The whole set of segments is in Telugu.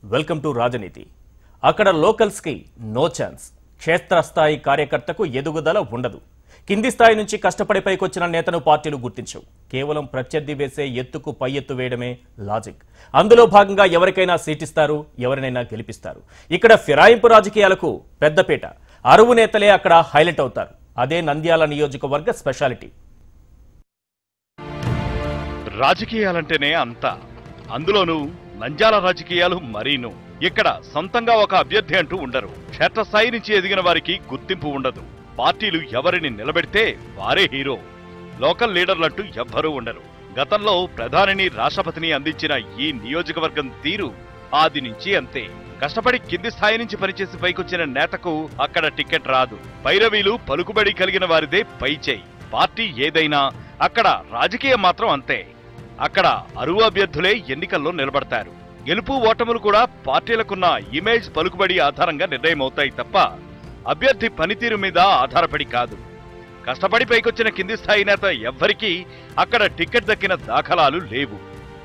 వెల్కమ్ టు రాజనీతి. అక్కడ లోకల్స్ కి నో ఛాన్స్. క్షేత్రస్థాయి కార్యకర్తకు ఎదుగుదల ఉండదు. కింది స్థాయి నుంచి కష్టపడి పైకొచ్చిన నేతను పార్టీలు గుర్తించవు. కేవలం ప్రత్యర్థి వేసే ఎత్తుకు పై ఎత్తు వేయడమే లాజిక్. అందులో భాగంగా ఎవరికైనా సీటిస్తారు, ఎవరినైనా గెలిపిస్తారు. ఇక్కడ ఫిరాయింపు రాజకీయాలకు పెద్దపీట. అరువు నేతలే అక్కడ హైలైట్ అవుతారు. అదే నంద్యాల నియోజకవర్గ స్పెషాలిటీ. రాజకీయాలంటేనే అంతా, అందులోనూ నంద్యాల రాజకీయాలు మరీను. ఇక్కడ సొంతంగా ఒక అభ్యర్థి అంటూ ఉండరు. క్షేత్రస్థాయి నుంచి ఎదిగిన వారికి గుర్తింపు ఉండదు. పార్టీలు ఎవరిని నిలబెడితే వారే హీరో. లోకల్ లీడర్లంటూ ఎవ్వరూ ఉండరు. గతంలో ప్రధానిని, రాష్ట్రపతిని అందించిన ఈ నియోజకవర్గం తీరు ఆది నుంచి అంతే. కష్టపడి కింది స్థాయి నుంచి పనిచేసి పైకొచ్చిన నేతకు అక్కడ టికెట్ రాదు. పైరవీలు, పలుకుబడి కలిగిన వారిదే పైచేయి. పార్టీ ఏదైనా అక్కడ రాజకీయం మాత్రం అంతే. అక్కడ అరువు అభ్యర్థులే ఎన్నికల్లో నిలబడతారు. గెలుపు ఓటములు కూడా పార్టీలకున్న ఇమేజ్, పలుకుబడి ఆధారంగా నిర్ణయమవుతాయి తప్ప అభ్యర్థి పనితీరు మీద ఆధారపడి కాదు. కష్టపడి పైకొచ్చిన కింది స్థాయి నేత ఎవ్వరికీ అక్కడ టికెట్ దక్కిన దాఖలాలు లేవు.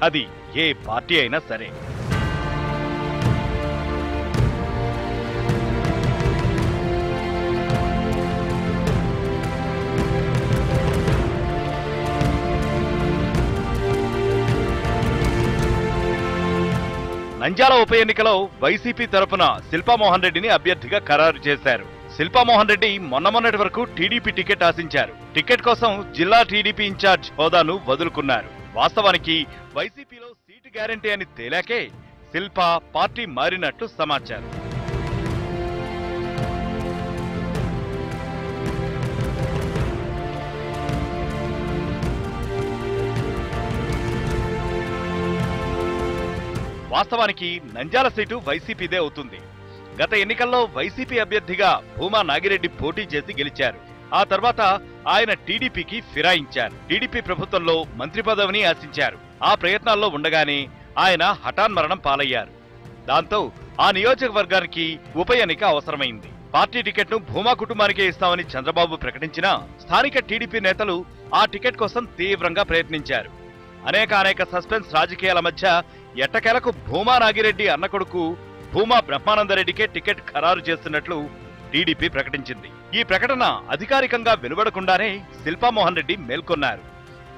అది ఏ పార్టీ అయినా సరే. నంద్యాల ఉప ఎన్నికలో వైసీపీ తరఫున శిల్పామోహన్ రెడ్డిని అభ్యర్థిగా ఖరారు చేశారు. శిల్పామోహన్ రెడ్డి మొన్నటి వరకు టీడీపీ టికెట్ ఆశించారు. టికెట్ కోసం జిల్లా టీడీపీ ఇన్ఛార్జ్ హోదాను వదులుకున్నారు. వాస్తవానికి వైసీపీలో సీటు గ్యారంటీ అని తేలాకే శిల్ప పార్టీ మారినట్లు సమాచారం. వాస్తవానికి నంద్యాల సీటు వైసీపీదే అవుతుంది. గత ఎన్నికల్లో వైసీపీ అభ్యర్థిగా భూమా నాగిరెడ్డి పోటీ చేసి గెలిచారు. ఆ తర్వాత ఆయన టీడీపీకి ఫిరాయించారు. టీడీపీ ప్రభుత్వంలో మంత్రి పదవిని ఆశించారు. ఆ ప్రయత్నాల్లో ఉండగానే ఆయన హఠాన్మరణం పాలయ్యారు. దాంతో ఆ నియోజకవర్గానికి ఉప ఎన్నిక అవసరమైంది. పార్టీ టికెట్ను భూమా కుటుంబానికే ఇస్తామని చంద్రబాబు ప్రకటించినా స్థానిక టీడీపీ నేతలు ఆ టికెట్ కోసం తీవ్రంగా ప్రయత్నించారు. అనేక సస్పెన్స్ రాజకీయాల మధ్య ఎట్టకేలకు భూమా నాగిరెడ్డి అన్న కొడుకు భూమా బ్రహ్మానందరెడ్డికే టికెట్ ఖరారు చేస్తున్నట్లు టీడీపీ ప్రకటించింది. ఈ ప్రకటన అధికారికంగా వెలువడకుండానే శిల్పామోహన్ రెడ్డి మేల్కొన్నారు.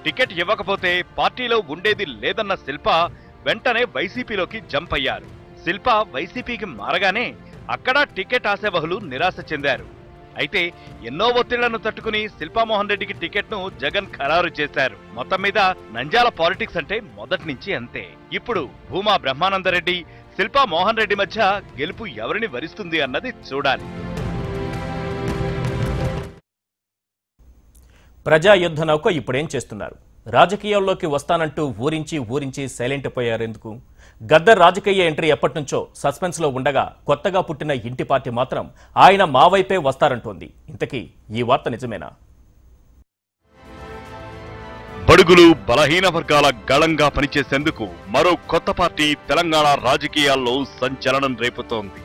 టికెట్ ఇవ్వకపోతే పార్టీలో ఉండేది లేదన్న శిల్ప వెంటనే వైసీపీలోకి జంప్ అయ్యారు. శిల్ప వైసీపీకి మారగానే అక్కడ టికెట్ ఆశావహులు నిరాశ చెందారు. అయితే ఎన్నో ఒత్తిళ్లను తట్టుకుని శిల్పామోహన్ రెడ్డికి టికెట్ ను జగన్ ఖరారు చేశారు. మొత్తం మీద నంద్యాల పాలిటిక్స్ అంటే మొదటి నుంచి అంతే. ఇప్పుడు భూమా బ్రహ్మానందరెడ్డి, శిల్పామోహన్ రెడ్డి మధ్య గెలుపు ఎవరిని వరిస్తుంది అన్నది చూడాలి. ప్రజాయుద్ధ నౌక ఇప్పుడేం చేస్తున్నారు? రాజకీయాల్లోకి వస్తానంటూ ఊరించి సైలెంట్ పోయారెందుకు? గద్దర్ రాజకీయ ఎంట్రీ ఎప్పటినుంచో సస్పెన్స్ లో ఉండగా కొత్తగా పుట్టిన ఇంటి పార్టీ మాత్రం ఆయన మా వైపే వస్తారంటోంది. ఇంతకీ ఈ వార్త నిజమేనా? బడుగులు, బలహీన వర్గాల గళంగా పనిచేసేందుకు మరో కొత్త పార్టీ తెలంగాణ రాజకీయాల్లో సంచలనం రేపుతోంది.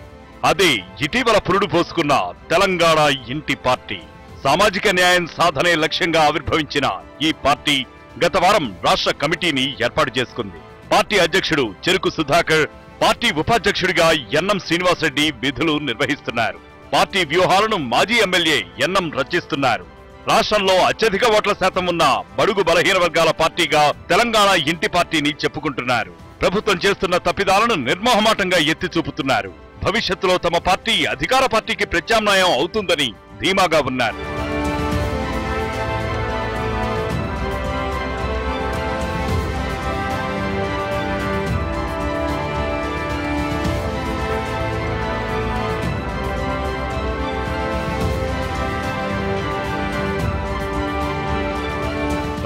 అదే ఇటీవల పురుడు పోసుకున్న తెలంగాణ ఇంటి పార్టీ. సామాజిక న్యాయం సాధనే లక్ష్యంగా ఆవిర్భవించిన ఈ పార్టీ గత వారం రాష్ట్ర కమిటీని ఏర్పాటు చేసుకుంది. పార్టీ అధ్యక్షుడు చెరుకు సుధాకర్, పార్టీ ఉపాధ్యక్షుడిగా ఎన్నం శ్రీనివాసరెడ్డి విధులు నిర్వహిస్తున్నారు. పార్టీ వ్యూహాలను మాజీ ఎమ్మెల్యే ఎన్నం రచిస్తున్నారు. రాష్ట్రంలో అత్యధిక ఓట్ల శాతం ఉన్న బడుగు బలహీన వర్గాల పార్టీగా తెలంగాణ ఇంటి పార్టీని చెప్పుకుంటున్నారు. ప్రభుత్వం చేస్తున్న తప్పిదాలను నిర్మోహమాటంగా ఎత్తి చూపుతున్నారు. భవిష్యత్తులో తమ పార్టీ అధికార పార్టీకి ప్రత్యామ్నాయం అవుతుందని ధీమాగా ఉన్నారు.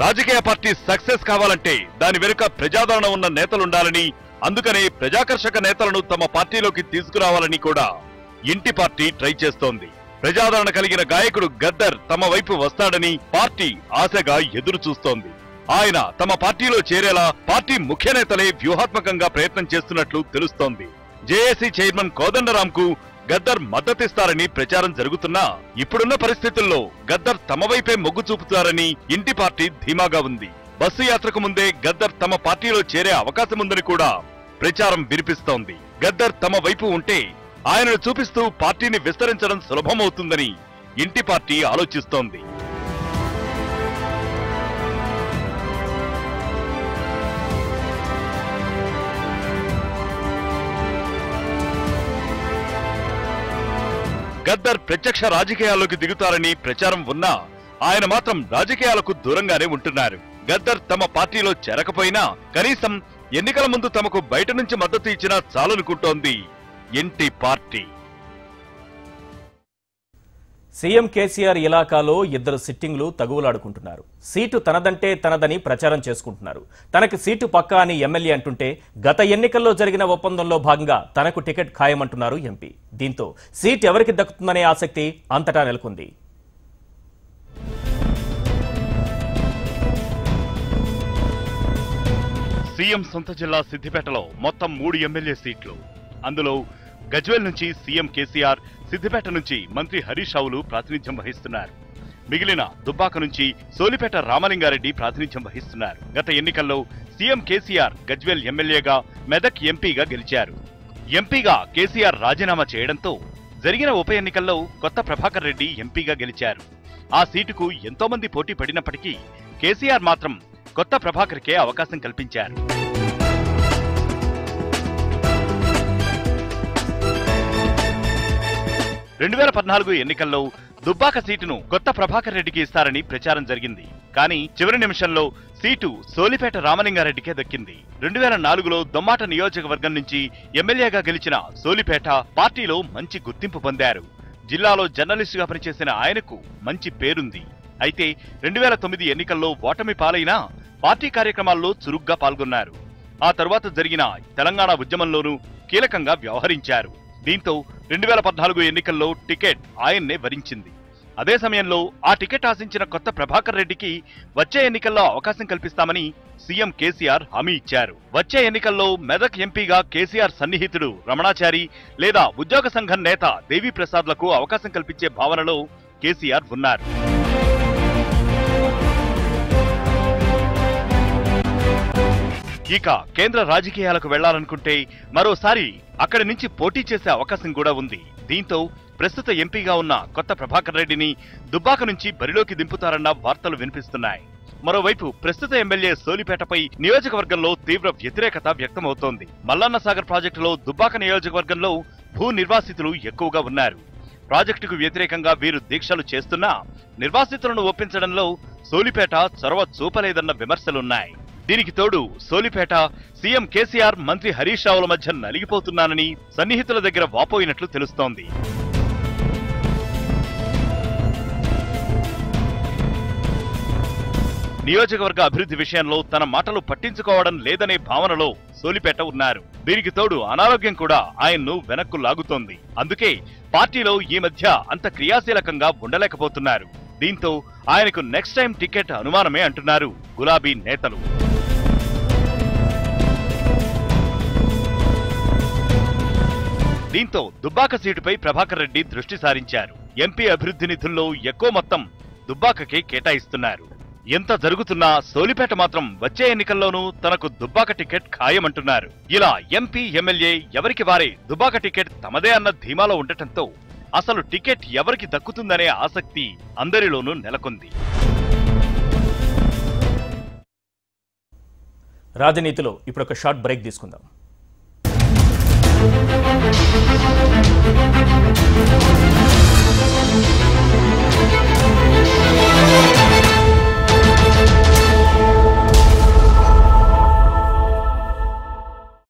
రాజకీయ పార్టీ సక్సెస్ కావాలంటే దాని వెనుక ప్రజాదరణ ఉన్న నేతలుండాలని, అందుకనే ప్రజాకర్షక నేతలను తమ పార్టీలోకి తీసుకురావాలని కూడా ఇంటి పార్టీ ట్రై చేస్తోంది. ప్రజాదరణ కలిగిన గాయకుడు గద్దర్ తమ వైపు వస్తాడని పార్టీ ఆశగా ఎదురు చూస్తోంది. ఆయన తమ పార్టీలో చేరేలా పార్టీ ముఖ్య నేతలే వ్యూహాత్మకంగా ప్రయత్నం చేస్తున్నట్లు తెలుస్తోంది. జేఏసీ చైర్మన్ కోదండరాంకు గద్దర్ మద్దతిస్తారని ప్రచారం జరుగుతున్నా ఇప్పుడున్న పరిస్థితుల్లో గద్దర్ తమ వైపే మొగ్గు చూపుతారని ఇంటి పార్టీ ధీమాగా ఉంది. బస్సు యాత్రకు ముందే గద్దర్ తమ పార్టీలో చేరే అవకాశముందని కూడా ప్రచారం వినిపిస్తోంది. గద్దర్ తమ వైపు ఉంటే ఆయనను చూపిస్తూ పార్టీని విస్తరించడం సులభమవుతుందని ఇంటి పార్టీ ఆలోచిస్తోంది. గద్దర్ ప్రత్యక్ష రాజకీయాల్లోకి దిగుతారని ప్రచారం ఉన్నా ఆయన మాత్రం రాజకీయాలకు దూరంగానే ఉంటున్నారు. గద్దర్ తమ పార్టీలో చేరకపోయినా కనీసం ఎన్నికల ముందు తమకు బయట నుంచి మద్దతు ఇచ్చినా చాలనుకుంటోంది ఇంటి పార్టీ. సీఎం కేసీఆర్ ఇలాకాలో ఇద్దరు సిట్టింగ్లు తగువులాడుకుంటున్నారు. సీటు తనదంటే తనదని ప్రచారం చేసుకుంటున్నారు. తనకి సీటు పక్కా అని ఎమ్మెల్యే అంటుంటే గత ఎన్నికల్లో జరిగిన ఒప్పందంలో భాగంగా తనకు టికెట్ ఖాయమంటున్నారు ఎంపీ. దీంతో సీట్ ఎవరికి దక్కుతుందనే ఆసక్తి అంతటా నెలకొంది. సీఎం సొంత జిల్లా సిద్దిపేటలో మొత్తం 3 ఎమ్మెల్యే సీట్లు. అందులో గజ్వేల్ నుంచి సీఎం కేసీఆర్, సిద్దిపేట నుంచి మంత్రి హరీష్ రావులు ప్రాతినిధ్యం వహిస్తున్నారు. మిగిలిన దుబ్బాక నుంచి సోలిపేట రామలింగారెడ్డి ప్రాతినిధ్యం వహిస్తున్నారు. గత ఎన్నికల్లో సీఎం కేసీఆర్ గజ్వేల్ ఎమ్మెల్యేగా, మెదక్ ఎంపీగా గెలిచారు. ఎంపీగా కేసీఆర్ రాజీనామా చేయడంతో జరిగిన ఉప ఎన్నికల్లో కొత్త ప్రభాకర్ రెడ్డి ఎంపీగా గెలిచారు. ఆ సీటుకు ఎంతో మంది పోటీ పడినప్పటికీ కేసీఆర్ మాత్రం కొత్త ప్రభాకర్కే అవకాశం కల్పించారు. 2014 ఎన్నికల్లో దుబ్బాక సీటును కొత్త ప్రభాకర్ రెడ్డికి ఇస్తారని ప్రచారం జరిగింది. కానీ చివరి నిమిషంలో సీటు సోలిపేట రామలింగారెడ్డికే దక్కింది. 2004లో దొమ్మాట నియోజకవర్గం నుంచి ఎమ్మెల్యేగా గెలిచిన సోలిపేట పార్టీలో మంచి గుర్తింపు పొందారు. జిల్లాలో జర్నలిస్టుగా పనిచేసిన ఆయనకు మంచి పేరుంది. అయితే 2009 ఎన్నికల్లో ఓటమి పాలైనా పార్టీ కార్యక్రమాల్లో చురుగ్గా పాల్గొన్నారు. ఆ తరువాత జరిగిన తెలంగాణ ఉద్యమంలోనూ కీలకంగా వ్యవహరించారు. దీంతో 2014 ఎన్నికల్లో టికెట్ ఆయన్నే వరించింది. అదే సమయంలో ఆ టికెట్ ఆశించిన కొత్త ప్రభాకర్ రెడ్డికి వచ్చే ఎన్నికల్లో అవకాశం కల్పిస్తామని సీఎం కేసీఆర్ హామీ ఇచ్చారు. వచ్చే ఎన్నికల్లో మెదక్ ఎంపీగా కేసీఆర్ సన్నిహితుడు రమణాచారి లేదా ఉద్యోగ సంఘం నేత దేవీప్రసాద్లకు అవకాశం కల్పించే భావనలో కేసీఆర్ ఉన్నారు. ఇక కేంద్ర రాజకీయాలకు వెళ్లాలనుకుంటే మరోసారి అక్కడి నుంచి పోటీ చేసే అవకాశం కూడా ఉంది. దీంతో ప్రస్తుత ఎంపీగా ఉన్న కొత్త ప్రభాకర్ రెడ్డిని దుబ్బాక నుంచి బరిలోకి దింపుతారన్న వార్తలు వినిపిస్తున్నాయి. మరోవైపు ప్రస్తుత ఎమ్మెల్యే సోలిపేటపై నియోజకవర్గంలో తీవ్ర వ్యతిరేకత వ్యక్తమవుతోంది. మల్లన్న సాగర్ ప్రాజెక్టులో దుబ్బాక నియోజకవర్గంలో భూ నిర్వాసితులు ఎక్కువగా ఉన్నారు. ప్రాజెక్టుకు వ్యతిరేకంగా వీరు దీక్షలు చేస్తున్నా నిర్వాసితులను ఒప్పించడంలో సోలిపేట చొరవ చూపలేదన్న విమర్శలున్నాయి. దీనికి తోడు సోలిపేట సీఎం కేసీఆర్, మంత్రి హరీష్ రావుల మధ్య నలిగిపోతున్నానని సన్నిహితుల దగ్గర వాపోయినట్లు తెలుస్తోంది. నియోజకవర్గ అభివృద్ధి విషయంలో తన మాటలు పట్టించుకోవడం లేదనే భావనలో సోలిపేట ఉన్నారు. దీనికి తోడు అనారోగ్యం కూడా ఆయన్ను వెనక్కు లాగుతోంది. అందుకే పార్టీలో ఈ మధ్య అంత క్రియాశీలకంగా ఉండలేకపోతున్నారు. దీంతో ఆయనకు నెక్స్ట్ టైం టికెట్ అనుమానమే అంటున్నారు గులాబీ నేతలు. దీంతో దుబ్బాక సీటుపై ప్రభాకర్ రెడ్డి దృష్టి సారించారు. ఎంపీ అభివృద్ధి నిధుల్లో ఎక్కువ మొత్తం దుబ్బాకకే కేటాయిస్తున్నారు. ఎంత జరుగుతున్నా సోలిపేట మాత్రం వచ్చే ఎన్నికల్లోనూ తనకు దుబ్బాక టికెట్ ఖాయమంటున్నారు. ఇలా ఎంపీ, ఎమ్మెల్యే ఎవరికి వారే దుబ్బాక టికెట్ తమదే అన్న ధీమాలో ఉండటంతో అసలు టికెట్ ఎవరికి దక్కుతుందనే ఆసక్తి అందరిలోనూ నెలకొంది. రాజనీతిలో ఇప్పుడు ఒక షార్ట్ బ్రేక్ తీసుకుందాం.